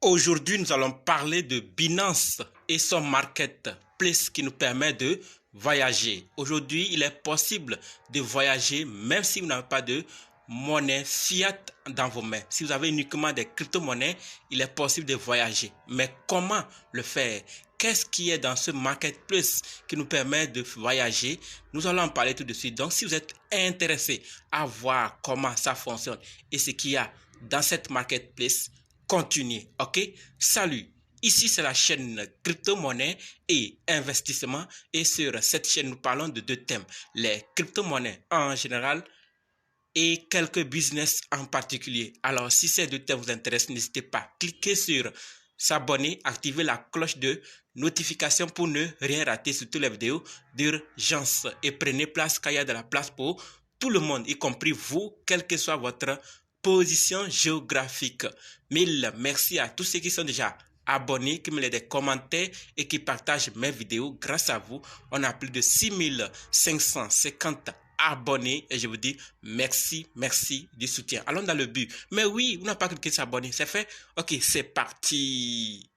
Aujourd'hui, nous allons parler de Binance et son marketplace qui nous permet de voyager. Aujourd'hui, il est possible de voyager même si vous n'avez pas de monnaie fiat dans vos mains. Si vous avez uniquement des crypto-monnaies, il est possible de voyager. Mais comment le faire? Qu'est-ce qui est dans ce marketplace qui nous permet de voyager? Nous allons en parler tout de suite. Donc, si vous êtes intéressé à voir comment ça fonctionne et ce qu'il y a dans cette marketplace, continuez, ok? Salut! Ici, c'est la chaîne crypto-monnaie et investissement. Et sur cette chaîne, nous parlons de deux thèmes. Les crypto-monnaies en général et quelques business en particulier. Alors, si ces deux thèmes vous intéressent, n'hésitez pas. Cliquez sur s'abonner, activez la cloche de notification pour ne rien rater sur toutes les vidéos d'urgence. Et prenez place car il y a de la place pour tout le monde, y compris vous, quelle que soit votre position géographique. Mille merci à tous ceux qui sont déjà abonnés, qui me laissent des commentaires et qui partagent mes vidéos. Grâce à vous, on a plus de 6550 abonnés et je vous dis merci du soutien. Allons dans le but. Mais oui, vous n'avez pas cliqué sur s'abonner, c'est fait? Ok, c'est parti.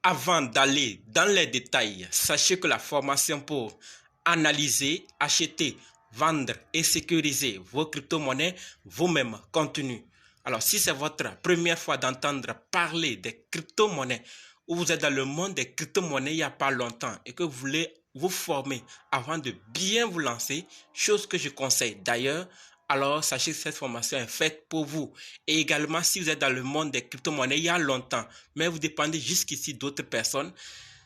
Avant d'aller dans les détails, sachez que la formation pour analyser, acheter, vendre et sécuriser vos crypto-monnaies vous-même continue. Alors, si c'est votre première fois d'entendre parler des crypto-monnaies ou vous êtes dans le monde des crypto-monnaies il n'y a pas longtemps et que vous voulez vous former avant de bien vous lancer, chose que je conseille d'ailleurs, alors sachez que cette formation est faite pour vous. Et également, si vous êtes dans le monde des crypto-monnaies il y a longtemps, mais vous dépendez jusqu'ici d'autres personnes,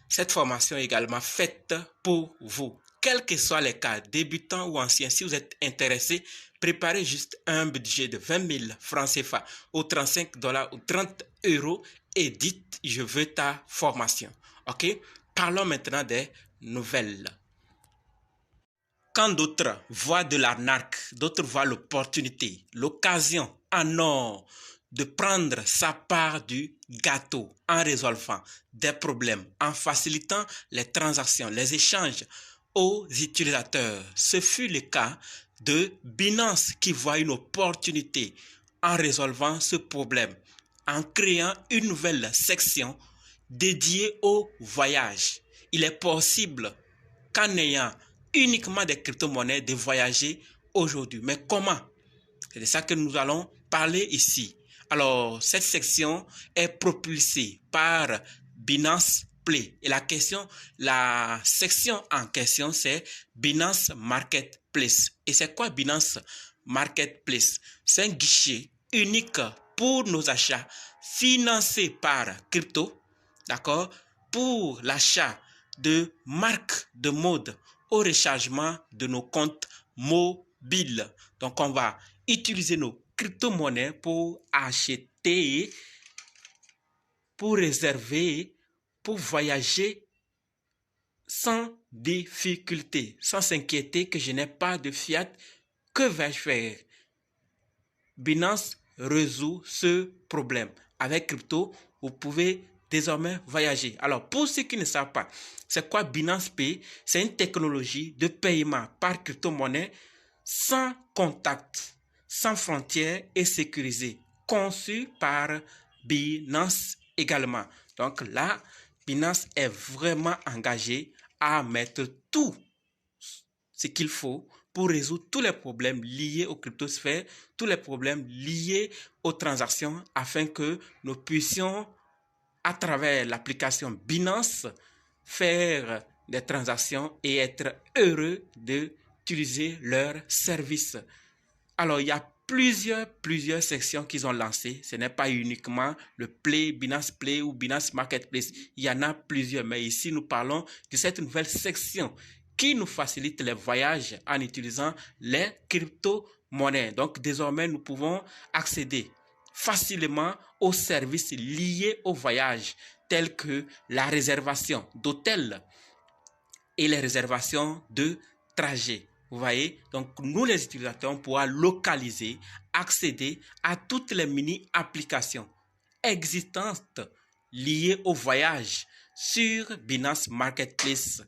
cette formation est également faite pour vous. Quels que soient les cas, débutants ou anciens, si vous êtes intéressé, préparez juste un budget de 20 000 francs CFA ou 35 $ ou 30 € et dites « Je veux ta formation ». Ok? Parlons maintenant des nouvelles. Quand d'autres voient de l'arnaque, d'autres voient l'opportunité, l'occasion en or de prendre sa part du gâteau en résolvant des problèmes, en facilitant les transactions, les échanges aux utilisateurs. Ce fut le cas de Binance qui voit une opportunité en résolvant ce problème, en créant une nouvelle section dédiée au voyage. Il est possible qu'en ayant uniquement des crypto-monnaies de voyager aujourd'hui. Mais comment? C'est de ça que nous allons parler ici. Alors, cette section est propulsée par Binance Play. Et la section en question, c'est Binance Marketplace. Et c'est quoi Binance Marketplace? C'est un guichet unique pour nos achats financés par crypto, d'accord? Pour l'achat de marques de mode au rechargement de nos comptes mobiles. Donc, on va utiliser nos crypto-monnaies pour acheter, pour réserver, pour voyager sans difficulté, sans s'inquiéter que je n'ai pas de fiat. Que vais-je faire? Binance résout ce problème. Avec crypto, vous pouvez désormais voyager. Alors, pour ceux qui ne savent pas, c'est quoi Binance Pay? C'est une technologie de paiement par crypto-monnaie sans contact, sans frontières et sécurisée, conçue par Binance également. Donc là, Binance est vraiment engagée à mettre tout ce qu'il faut pour résoudre tous les problèmes liés aux cryptosphères, tous les problèmes liés aux transactions, afin que nous puissions, à travers l'application Binance, faire des transactions et être heureux d'utiliser leurs services. Alors, il y a plusieurs sections qu'ils ont lancées. Ce n'est pas uniquement le Play, Binance Play ou Binance Marketplace. Il y en a plusieurs, mais ici, nous parlons de cette nouvelle section qui nous facilite les voyages en utilisant les crypto-monnaies. Donc, désormais, nous pouvons accéder facilement aux services liés au voyage, tels que la réservation d'hôtels et les réservations de trajets. Vous voyez, donc nous les utilisateurs, on pourra localiser, accéder à toutes les mini-applications existantes liées au voyage sur Binance Marketplace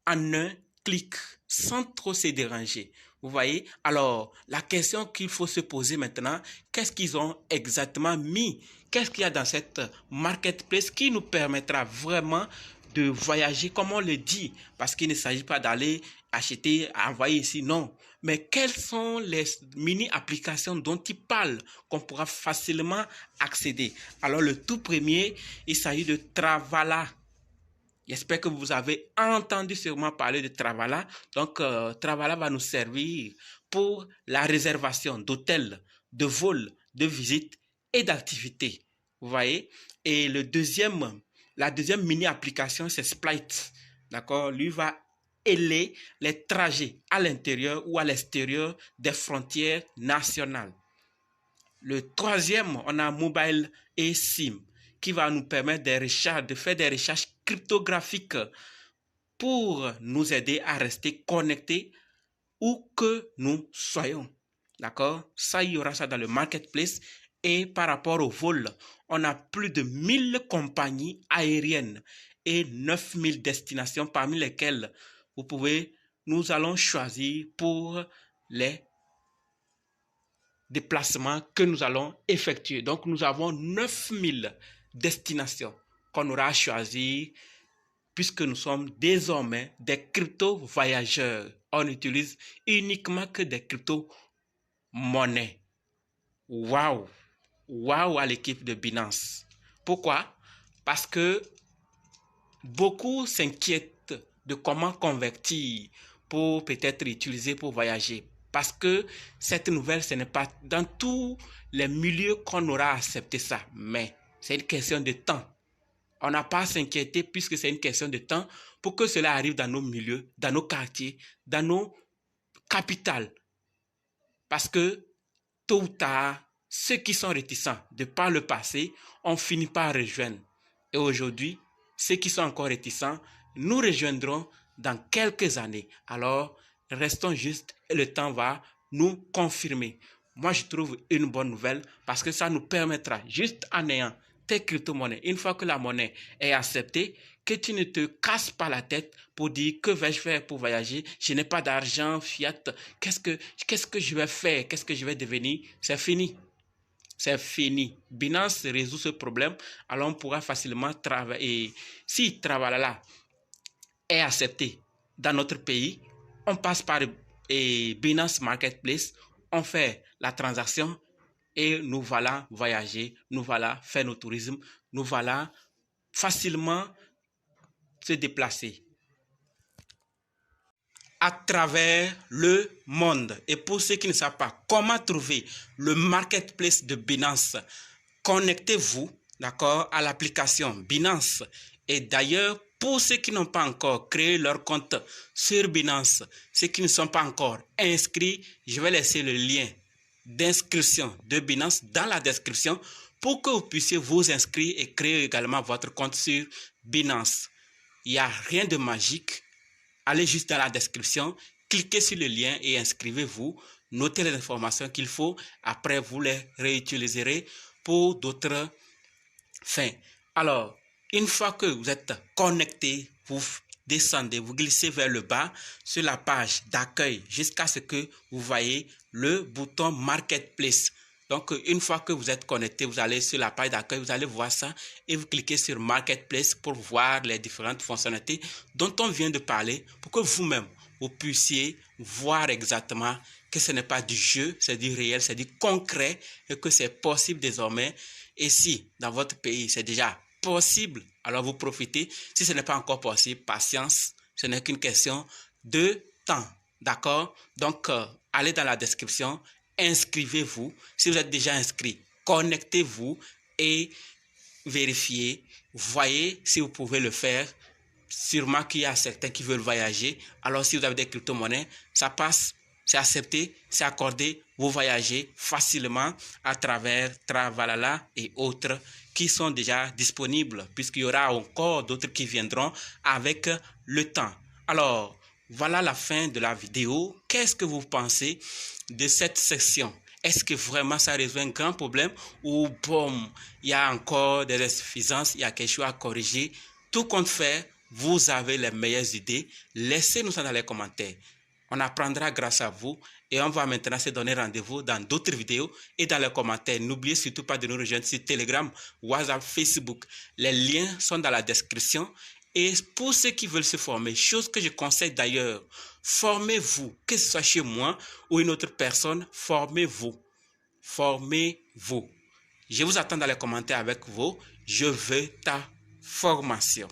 en un clic, sans trop se déranger. Vous voyez? Alors, la question qu'il faut se poser maintenant, qu'est-ce qu'ils ont exactement mis? Qu'est-ce qu'il y a dans cette marketplace qui nous permettra vraiment de voyager comme on le dit? Parce qu'il ne s'agit pas d'aller acheter, envoyer ici, non. Mais quelles sont les mini-applications dont ils parlent qu'on pourra facilement accéder? Alors, le tout premier, il s'agit de Travala. J'espère que vous avez entendu sûrement parler de Travala. Donc, Travala va nous servir pour la réservation d'hôtels, de vols, de visites et d'activités. Vous voyez? Et la deuxième mini-application, c'est Splite. D'accord? Lui va aider les trajets à l'intérieur ou à l'extérieur des frontières nationales. Le troisième, on a Mobile eSIM qui va nous permettre de faire des recherches cryptographiques pour nous aider à rester connectés où que nous soyons. D'accord? Ça, il y aura ça dans le marketplace. Et par rapport au vol, on a plus de 1000 compagnies aériennes et 9000 destinations parmi lesquelles nous allons choisir pour les déplacements que nous allons effectuer. Donc, nous avons 9000 destinations qu'on aura à choisir puisque nous sommes désormais des crypto-voyageurs. On n'utilise uniquement que des crypto-monnaies. Waouh! Waouh à l'équipe de Binance. Pourquoi? Parce que beaucoup s'inquiètent de comment convertir pour peut-être utiliser pour voyager. Parce que cette nouvelle, ce n'est pas dans tous les milieux qu'on aura accepté ça. Mais c'est une question de temps. On n'a pas à s'inquiéter puisque c'est une question de temps pour que cela arrive dans nos milieux, dans nos quartiers, dans nos capitales. Parce que tôt ou tard, ceux qui sont réticents de par le passé ont fini par rejoindre. Et aujourd'hui, ceux qui sont encore réticents nous rejoindront dans quelques années. Alors, restons justes et le temps va nous confirmer. Moi, je trouve une bonne nouvelle parce que ça nous permettra, juste en ayant tes crypto-monnaies, une fois que la monnaie est acceptée, que tu ne te casses pas la tête pour dire que vais-je faire pour voyager, je n'ai pas d'argent, fiat, qu'est-ce que je vais faire, qu'est-ce que je vais devenir, c'est fini. C'est fini. Binance résout ce problème, alors on pourra facilement travailler. Si Travala est accepté dans notre pays, on passe par Binance Marketplace, on fait la transaction et nous voilà voyager, nous voilà faire nos tourismes, nous voilà facilement se déplacer à travers le monde. Et pour ceux qui ne savent pas comment trouver le marketplace de Binance, connectez-vous, d'accord, à l'application Binance. Et d'ailleurs, pour ceux qui n'ont pas encore créé leur compte sur Binance, ceux qui ne sont pas encore inscrits, je vais laisser le lien d'inscription de Binance dans la description pour que vous puissiez vous inscrire et créer également votre compte sur Binance. Il n'y a rien de magique. Allez juste dans la description, cliquez sur le lien et inscrivez-vous. Notez les informations qu'il faut. Après, vous les réutiliserez pour d'autres fins. Alors, une fois que vous êtes connecté, vous descendez, vous glissez vers le bas sur la page d'accueil jusqu'à ce que vous voyez le bouton Marketplace. Donc, une fois que vous êtes connecté, vous allez sur la page d'accueil, vous allez voir ça et vous cliquez sur Marketplace pour voir les différentes fonctionnalités dont on vient de parler pour que vous-même, vous puissiez voir exactement que ce n'est pas du jeu, c'est du réel, c'est du concret et que c'est possible désormais. Et si dans votre pays, c'est déjà possible, alors vous profitez. Si ce n'est pas encore possible, patience, ce n'est qu'une question de temps. D'accord? Donc, allez dans la description, inscrivez-vous. Si vous êtes déjà inscrit, connectez-vous et vérifiez. Voyez si vous pouvez le faire. Sûrement qu'il y a certains qui veulent voyager. Alors, si vous avez des crypto-monnaies, ça passe, c'est accepté, c'est accordé. Vous voyagez facilement à travers Travala et autres qui sont déjà disponibles, puisqu'il y aura encore d'autres qui viendront avec le temps. Alors, voilà la fin de la vidéo. Qu'est-ce que vous pensez de cette section? Est-ce que vraiment ça résout un grand problème ou bon, il y a encore des insuffisances, il y a quelque chose à corriger? Tout compte fait, vous avez les meilleures idées. Laissez-nous ça dans les commentaires. On apprendra grâce à vous et on va maintenant se donner rendez-vous dans d'autres vidéos et dans les commentaires. N'oubliez surtout pas de nous rejoindre sur Telegram, WhatsApp, Facebook. Les liens sont dans la description. Et pour ceux qui veulent se former, chose que je conseille d'ailleurs, formez-vous, que ce soit chez moi ou une autre personne, formez-vous. Formez-vous. Je vous attends dans les commentaires avec vos « Je veux ta formation ».